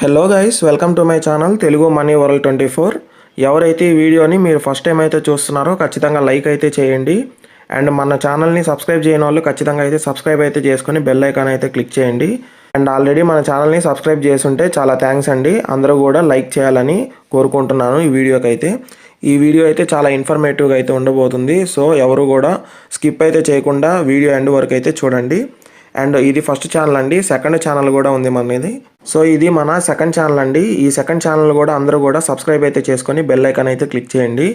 Hello guys, welcome to my channel Telugu money world 24. ఎవరైతే ఈ వీడియోని మీరు ఫస్ట్ టైం అయితే చూస్తున్నారో ఖచ్చితంగా లైక్ అయితే చేయండి. అండ్ మన ఛానల్ని సబ్స్క్రైబ్ చేయని వాళ్ళు ఖచ్చితంగా అయితే సబ్స్క్రైబ్ అయితే చేసుకొని బెల్ ఐకాన్ అయితే క్లిక్ చేయండి. అండ్ ఆల్రెడీ మన ఛానల్ని సబ్స్క్రైబ్ చేసుంటే చాలా థ్యాంక్స్ అండి. అందరూ కూడా లైక్ చేయాలని కోరుకుంటున్నాను ఈ వీడియోకి అయితే. ఈ వీడియో అయితే చాలా ఇన్ఫర్మేటివ్గా అయితే ఉండబోతుంది. సో ఎవరు కూడా స్కిప్ అయితే చేయకుండా వీడియో ఎండ్ వరకు అయితే చూడండి. అండ్ ఇది ఫస్ట్ ఛానల్ అండి, సెకండ్ ఛానల్ కూడా ఉంది మనది. సో ఇది మన సెకండ్ ఛానల్ అండి. ఈ సెకండ్ ఛానల్ కూడా అందరూ కూడా సబ్స్క్రైబ్ అయితే చేసుకొని బెల్ ఐకాన్ అయితే క్లిక్ చేయండి.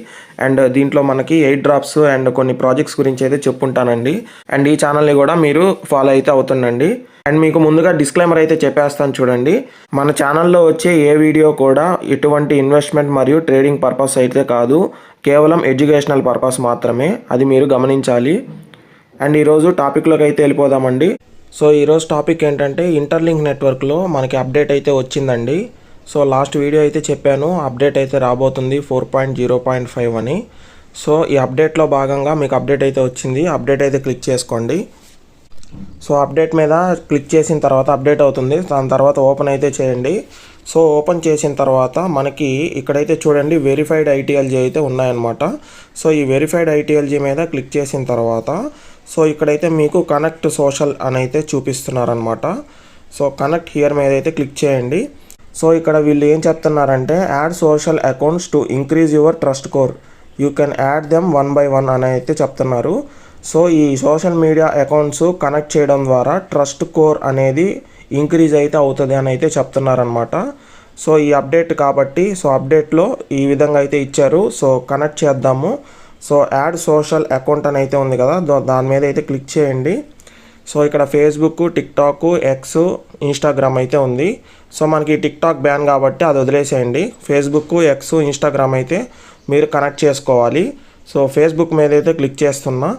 అండ్ దీంట్లో మనకి 8 డ్రాప్స్ అండ్ కొన్ని ప్రాజెక్ట్స్ గురించి అయితే చెప్పుకుంటానండి. అండ్ ఈ ఛానల్ని కూడా మీరు ఫాలో అయితే అవుతుండండి. అండ్ మీకు ముందుగా డిస్క్లైమర్ అయితే చెప్పేస్తాను చూడండి. మన ఛానల్లో వచ్చే ఏ వీడియో కూడా ఎటువంటి ఇన్వెస్ట్మెంట్ మరియు ట్రేడింగ్ పర్పస్ అయితే కాదు, కేవలం ఎడ్యుకేషనల్ పర్పస్ మాత్రమే, అది మీరు గమనించాలి. అండ్ ఈరోజు టాపిక్లోకి అయితే వెళ్ళిపోదామండి. సో ఈరోజు టాపిక్ ఏంటంటే ఇంటర్లింక్ నెట్వర్క్లో మనకి అప్డేట్ అయితే వచ్చిందండి. సో లాస్ట్ వీడియో అయితే చెప్పాను, అప్డేట్ అయితే రాబోతుంది 4.0.5 అని. సో ఈ అప్డేట్లో భాగంగా మీకు అప్డేట్ అయితే వచ్చింది. అప్డేట్ అయితే క్లిక్ చేసుకోండి. సో అప్డేట్ మీద క్లిక్ చేసిన తర్వాత అప్డేట్ అవుతుంది. దాని తర్వాత ఓపెన్ అయితే చేయండి. సో ఓపెన్ చేసిన తర్వాత మనకి ఇక్కడైతే చూడండి వెరిఫైడ్ ఐటీఎల్జీ అయితే ఉన్నాయన్నమాట. సో ఈ వెరిఫైడ్ ఐటీఎల్జీ మీద క్లిక్ చేసిన తర్వాత సో ఇక్కడైతే మీకు కనెక్ట్ సోషల్ అని అయితే చూపిస్తున్నారనమాట. సో కనెక్ట్ హియర్ మీద అయితే క్లిక్ చేయండి. సో ఇక్కడ వీళ్ళు ఏం చెప్తున్నారంటే add social accounts to increase your trust core, you can add them 1 by 1 అని అయితే చెప్తున్నారు. సో ఈ సోషల్ మీడియా అకౌంట్స్ కనెక్ట్ చేయడం ద్వారా ట్రస్ట్ కోర్ అనేది ఇంక్రీజ్ అయితే అవుతుంది అని అయితే చెప్తున్నారనమాట. సో ఈ అప్డేట్ కాబట్టి సో అప్డేట్లో ఈ విధంగా అయితే ఇచ్చారు. సో కనెక్ట్ చేద్దాము. సో యాడ్ సోషల్ అకౌంట్ అని అయితే ఉంది కదా, దాని మీద అయితే క్లిక్ చేయండి. సో ఇక్కడ ఫేస్బుక్, టిక్టాక్, ఎక్స్, ఇన్స్టాగ్రామ్ అయితే ఉంది. సో మనకి టిక్టాక్ బ్యాన్ కాబట్టి అది వదిలేసేయండి. ఫేస్బుక్, ఎక్స్, ఇన్స్టాగ్రామ్ అయితే మీరు కనెక్ట్ చేసుకోవాలి. సో ఫేస్బుక్ మీద అయితే క్లిక్ చేస్తున్నా.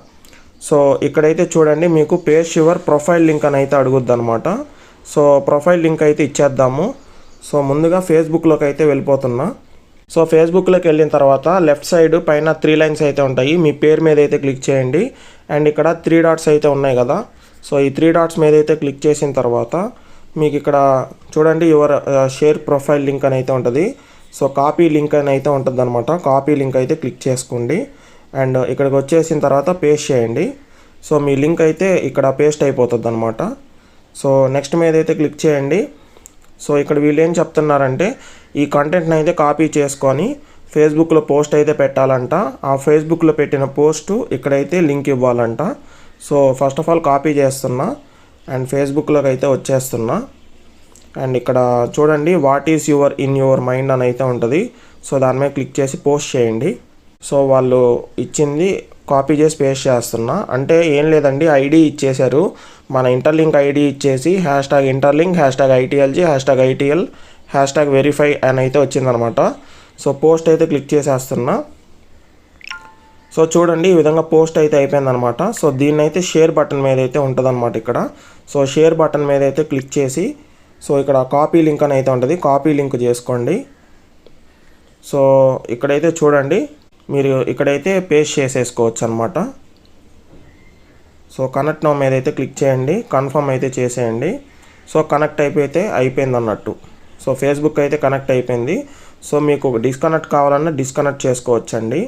సో ఇక్కడైతే చూడండి మీకు పేస్ట్ యువర్ ప్రొఫైల్ లింక్ అని అయితే అడుగుద్ది అనమాట. సో ప్రొఫైల్ లింక్ అయితే ఇచ్చేద్దాము. సో ముందుగా ఫేస్బుక్లోకి అయితే వెళ్ళిపోతున్నా. సో ఫేస్బుక్లోకి వెళ్ళిన తర్వాత లెఫ్ట్ సైడ్ పైన 3 లైన్స్ అయితే ఉంటాయి. మీ పేరు మీద అయితే క్లిక్ చేయండి. అండ్ ఇక్కడ 3 డాట్స్ అయితే ఉన్నాయి కదా, సో ఈ 3 డాట్స్ మీద అయితే క్లిక్ చేసిన తర్వాత మీకు ఇక్కడ చూడండి యువర్ షేర్ ప్రొఫైల్ లింక్ అని అయితే ఉంటుంది. సో కాపీ లింక్ అని అయితే ఉంటుంది అనమాట. కాపీ లింక్ అయితే క్లిక్ చేసుకోండి. అండ్ ఇక్కడికి వచ్చేసిన తర్వాత పేస్ట్ చేయండి. సో మీ లింక్ అయితే ఇక్కడ పేస్ట్ అయిపోతుంది అనమాట. సో నెక్స్ట్ మీద అయితే క్లిక్ చేయండి. సో ఇక్కడ వీళ్ళు ఏం చెప్తున్నారంటే ఈ కంటెంట్ని అయితే కాపీ చేసుకొని ఫేస్బుక్లో పోస్ట్ అయితే పెట్టాలంట. ఆ ఫేస్బుక్లో పెట్టిన పోస్టు ఇక్కడైతే లింక్ ఇవ్వాలంట. So first of all copy చేస్తున్నా అండ్ ఫేస్బుక్లోకి అయితే వచ్చేస్తున్నా. అండ్ ఇక్కడ చూడండి what is your in your mind అని అయితే ఉంటుంది. సో దాని మీద క్లిక్ చేసి పోస్ట్ చేయండి. సో వాళ్ళు ఇచ్చింది కాపీ చేసి పేస్ట్ చేస్తున్నా. అంటే ఏం లేదండి, ఐడి ఇచ్చేశారు. మన ఇంటర్లింక్ ఐడి ఇచ్చేసి #ఇంటర్లింక్, #ITLG, #ITL, #వెరిఫై అని అయితే వచ్చిందనమాట. సో పోస్ట్ అయితే క్లిక్ చేసేస్తున్నా. సో చూడండి ఈ విధంగా పోస్ట్ అయితే అయిపోయిందనమాట. సో దీన్ని అయితే షేర్ బటన్ మీద అయితే ఉంటుంది అనమాట ఇక్కడ. సో షేర్ బటన్ మీద అయితే క్లిక్ చేసి సో ఇక్కడ కాపీ లింక్ అని అయితే ఉంటుంది, కాపీ లింక్ చేసుకోండి. సో ఇక్కడైతే చూడండి మీరు ఇక్కడైతే పేస్ట్ చేసేసుకోవచ్చు అనమాట. సో కనెక్ట్ నౌ మీద అయితే క్లిక్ చేయండి, కన్ఫర్మ్ అయితే చేసేయండి. సో కనెక్ట్ అయిపోయింది అన్నట్టు. సో ఫేస్బుక్ అయితే కనెక్ట్ అయిపోయింది. సో మీకు డిస్కనెక్ట్ కావాలన్నా డిస్కనెక్ట్ చేసుకోవచ్చండి.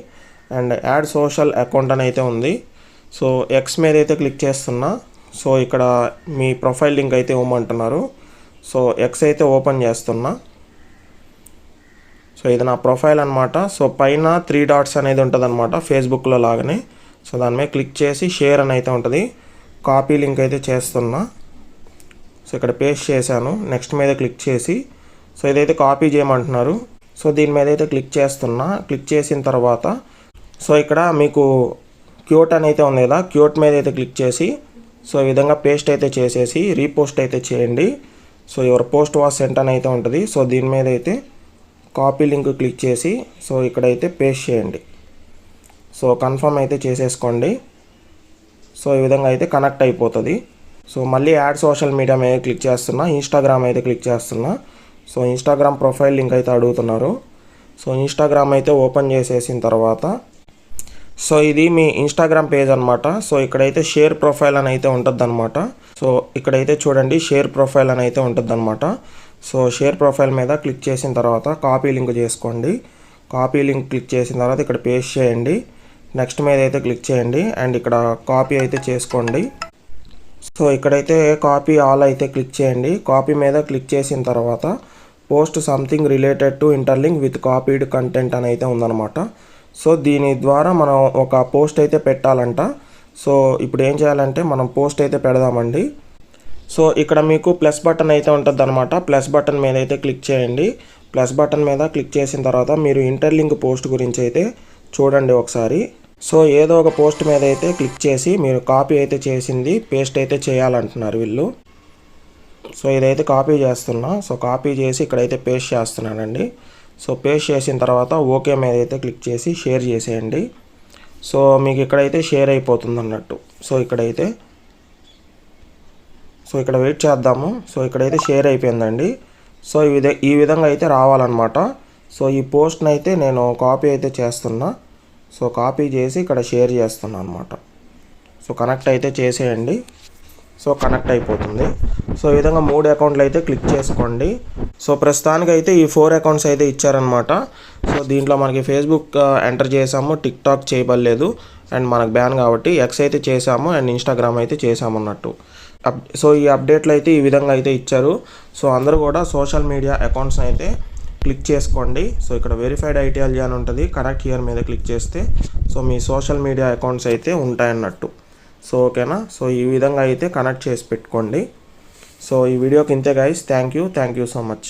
అండ్ యాడ్ సోషల్ అకౌంట్ అని అయితే ఉంది. సో ఎక్స్ మీద అయితే క్లిక్ చేస్తున్నా. సో ఇక్కడ మీ ప్రొఫైల్ లింక్ అయితే ఇవ్వమంటున్నారు. సో ఎక్స్ అయితే ఓపెన్ చేస్తున్నా. సో ఇది నా ప్రొఫైల్ అనమాట. సో పైన 3 డాట్స్ అనేది ఉంటుంది అనమాట ఫేస్బుక్లో లాగానే. సో దాని మీద క్లిక్ చేసి షేర్ అని అయితే ఉంటుంది, కాపీ లింక్ అయితే చేస్తున్నా. సో ఇక్కడ పేస్ట్ చేశాను. నెక్స్ట్ మీద క్లిక్ చేసి సో ఇదైతే కాపీ చేయమంటున్నారు. సో దీని మీద అయితే క్లిక్ చేస్తున్నా. క్లిక్ చేసిన తర్వాత సో ఇక్కడ మీకు క్యూట్ అని అయితే ఉంది కదా, క్యూట్ మీద అయితే క్లిక్ చేసి సో ఈ విధంగా పేస్ట్ అయితే చేసేసి రీపోస్ట్ అయితే చేయండి. So your post was cent అని అయితే ఉంటుంది. సో దీని మీద అయితే కాపీ లింక్ క్లిక్ చేసి సో ఇక్కడైతే పేస్ట్ చేయండి. సో కన్ఫర్మ్ అయితే చేసేసుకోండి. సో ఈ విధంగా అయితే కనెక్ట్ అయిపోతుంది. సో మళ్ళీ యాడ్ సోషల్ మీడియా మీద క్లిక్ చేస్తున్నా. ఇన్స్టాగ్రామ్ అయితే క్లిక్ చేస్తున్నా. సో ఇన్స్టాగ్రామ్ ప్రొఫైల్ లింక్ అయితే అడుగుతున్నారు. సో ఇన్స్టాగ్రామ్ అయితే ఓపెన్ చేసేసిన తర్వాత సో ఇది మీ ఇన్స్టాగ్రామ్ పేజ్ అనమాట. సో ఇక్కడైతే షేర్ ప్రొఫైల్ అని అయితే ఉంటుంది అనమాట. సో ఇక్కడైతే చూడండి షేర్ ప్రొఫైల్ అని అయితే ఉంటుంది అనమాట. సో షేర్ ప్రొఫైల్ మీద క్లిక్ చేసిన తర్వాత కాపీ లింక్ చేసుకోండి. కాపీ లింక్ క్లిక్ చేసిన తర్వాత ఇక్కడ పేస్ట్ చేయండి. నెక్స్ట్ మీద అయితే క్లిక్ చేయండి అండ్ ఇక్కడ కాపీ అయితే చేసుకోండి. సో ఇక్కడైతే కాపీ ఆల్ అయితే క్లిక్ చేయండి. కాపీ మీద క్లిక్ చేసిన తర్వాత post something related to interlink with copied content అని అయితే ఉందన్నమాట. సో దీని ద్వారా మనం ఒక పోస్ట్ అయితే పెట్టాలంట. సో ఇప్పుడు ఏం చేయాలంటే మనం పోస్ట్ అయితే పెడదామండి. సో ఇక్కడ మీకు ప్లస్ బటన్ అయితే ఉంటుంది అనమాట. ప్లస్ బటన్ మీద అయితే క్లిక్ చేయండి. ప్లస్ బటన్ మీద క్లిక్ చేసిన తర్వాత మీరు ఇంటర్లింక్ పోస్ట్ గురించి అయితే చూడండి ఒకసారి. సో ఏదో ఒక పోస్ట్ మీద అయితే క్లిక్ చేసి మీరు కాపీ అయితే చేసింది పేస్ట్ అయితే చేయాలంటున్నారు వీళ్ళు. సో ఇదైతే కాపీ చేస్తున్నా. సో కాపీ చేసి ఇక్కడైతే పేస్ట్ చేస్తున్నానండి. సో పేస్ట్ చేసిన తర్వాత ఓకే మీద అయితే క్లిక్ చేసి షేర్ చేసేయండి. సో మీకు ఇక్కడైతే షేర్ అయిపోతుంది అన్నట్టు. సో ఇక్కడ వెయిట్ చేద్దాము. సో ఇక్కడైతే షేర్ అయిపోయిందండి. సో ఈ విధంగా అయితే రావాలన్నమాట. సో ఈ పోస్ట్ని అయితే నేను కాపీ అయితే చేస్తున్నా. సో కాపీ చేసి ఇక్కడ షేర్ చేస్తున్నా అనమాట. సో కనెక్ట్ అయితే చేసేయండి. సో కనెక్ట్ అయిపోతుంది. సో ఈ విధంగా 3 అకౌంట్లు అయితే క్లిక్ చేసుకోండి. సో ప్రస్తుతానికి అయితే ఈ 4 అకౌంట్స్ అయితే ఇచ్చారనమాట. సో దీంట్లో మనకి ఫేస్బుక్ ఎంటర్ చేసాము, టిక్టాక్ చేయబడలేదు అండ్ మనకు బ్యాన్ కాబట్టి ఎక్స్ అయితే చేసాము అండ్ ఇన్స్టాగ్రామ్ అయితే చేసాము అన్నట్టు. సో ఈ అప్డేట్లు అయితే ఈ విధంగా అయితే ఇచ్చారు. సో అందరూ కూడా సోషల్ మీడియా అకౌంట్స్ని అయితే క్లిక్ చేసుకోండి. సో ఇక్కడ వెరిఫైడ్ ఐటీఎల్జీ అని ఉంటుంది. కనెక్ట్ హియర్ మీద క్లిక్ చేస్తే సో మీ సోషల్ మీడియా అకౌంట్స్ అయితే ఉంటాయన్నట్టు. సో ఓకేనా. సో ఈ విధంగా అయితే కనెక్ట్ చేసి పెట్టుకోండి. సో ఈ వీడియోకి ఇంతే guys. Thank you so much.